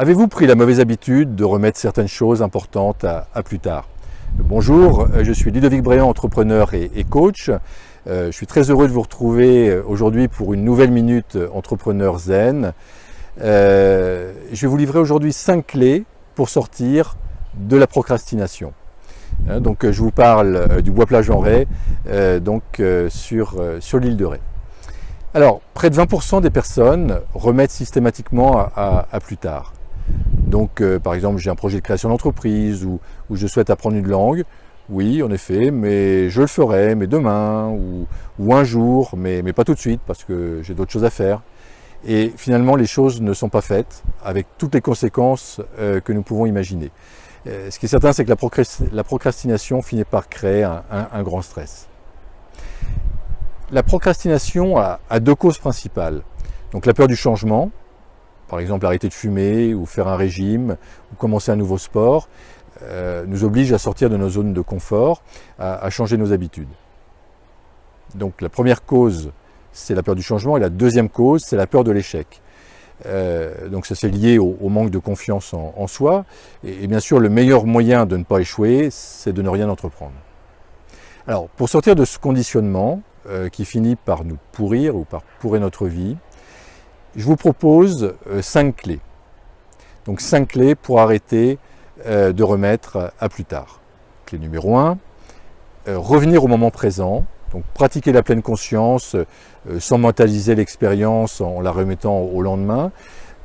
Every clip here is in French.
Avez-vous pris la mauvaise habitude de remettre certaines choses importantes à plus tard? Bonjour, je suis Ludovic Bréant, entrepreneur et coach. Je suis très heureux de vous retrouver aujourd'hui pour une nouvelle Minute Entrepreneur Zen. Je vais vous livrer aujourd'hui 5 clés pour sortir de la procrastination. Donc je vous parle du Bois-Plage-en-Ré, sur l'île de Ré. Alors, près de 20% des personnes remettent systématiquement à plus tard. Donc, par exemple, j'ai un projet de création d'entreprise ou je souhaite apprendre une langue. Oui, en effet, mais je le ferai, mais demain ou un jour, mais pas tout de suite parce que j'ai d'autres choses à faire. Et finalement, les choses ne sont pas faites avec toutes les conséquences que nous pouvons imaginer. Ce qui est certain, c'est que la procrastination finit par créer un grand stress. La procrastination a 2 causes principales. Donc la peur du changement, par exemple arrêter de fumer ou faire un régime ou commencer un nouveau sport, nous oblige à sortir de nos zones de confort, à changer nos habitudes. Donc la première cause, c'est la peur du changement et la deuxième cause, c'est la peur de l'échec. Donc ça c'est lié au manque de confiance en soi et bien sûr le meilleur moyen de ne pas échouer, c'est de ne rien entreprendre. Alors pour sortir de ce conditionnement qui finit par nous pourrir ou par pourrir notre vie, je vous propose 5 clés. Donc 5 clés pour arrêter de remettre à plus tard. Clé numéro 1, revenir au moment présent, donc pratiquer la pleine conscience sans mentaliser l'expérience en la remettant au lendemain.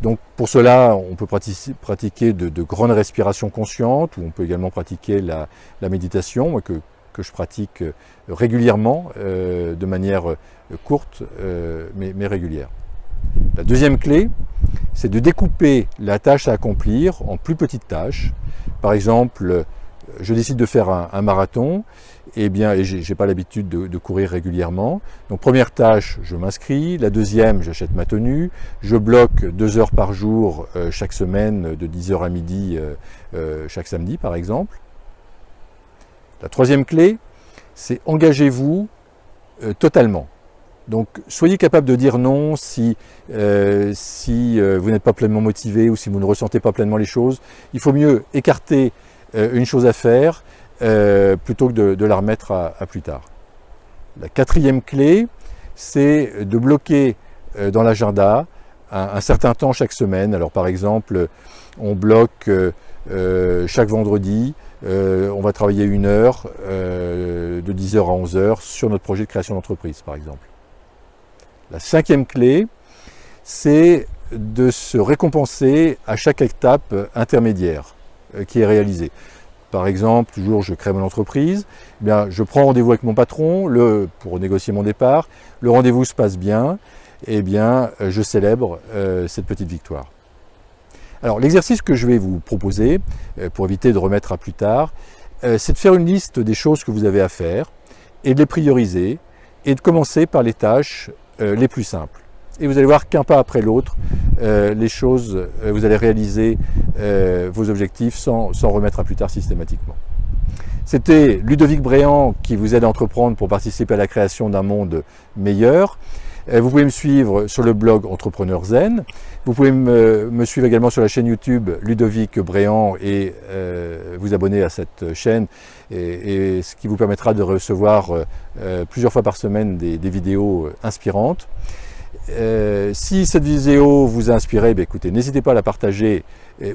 Donc pour cela, on peut pratiquer de grandes respirations conscientes ou on peut également pratiquer la méditation que je pratique régulièrement, de manière courte mais régulière. La deuxième clé, c'est de découper la tâche à accomplir en plus petites tâches. Par exemple, je décide de faire un marathon, et j'ai pas l'habitude de courir régulièrement. Donc première tâche, je m'inscris. La deuxième, j'achète ma tenue. Je bloque 2 heures par jour chaque semaine, de 10h à midi, chaque samedi par exemple. La troisième clé, c'est engagez-vous totalement. Donc soyez capable de dire non si vous n'êtes pas pleinement motivé ou si vous ne ressentez pas pleinement les choses. Il faut mieux écarter une chose à faire plutôt que de la remettre à plus tard. La quatrième clé, c'est de bloquer dans l'agenda un certain temps chaque semaine. Alors par exemple, on bloque chaque vendredi, on va travailler 1 heure de 10h à 11h sur notre projet de création d'entreprise par exemple. La 5e clé, c'est de se récompenser à chaque étape intermédiaire qui est réalisée. Par exemple, toujours je crée mon entreprise, je prends rendez-vous avec mon patron pour négocier mon départ, le rendez-vous se passe bien, je célèbre cette petite victoire. Alors l'exercice que je vais vous proposer, pour éviter de remettre à plus tard, c'est de faire une liste des choses que vous avez à faire et de les prioriser et de commencer par les tâches les plus simples. Et vous allez voir qu'un pas après l'autre, vous allez réaliser vos objectifs sans remettre à plus tard systématiquement. C'était Ludovic Bréant qui vous aide à entreprendre pour participer à la création d'un monde meilleur. Vous pouvez me suivre sur le blog Entrepreneur Zen. Vous pouvez me suivre également sur la chaîne YouTube Ludovic Bréant et vous abonner à cette chaîne, et ce qui vous permettra de recevoir plusieurs fois par semaine des vidéos inspirantes. Si cette vidéo vous a inspiré, écoutez, n'hésitez pas à la partager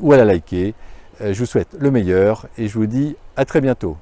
ou à la liker. Je vous souhaite le meilleur et je vous dis à très bientôt.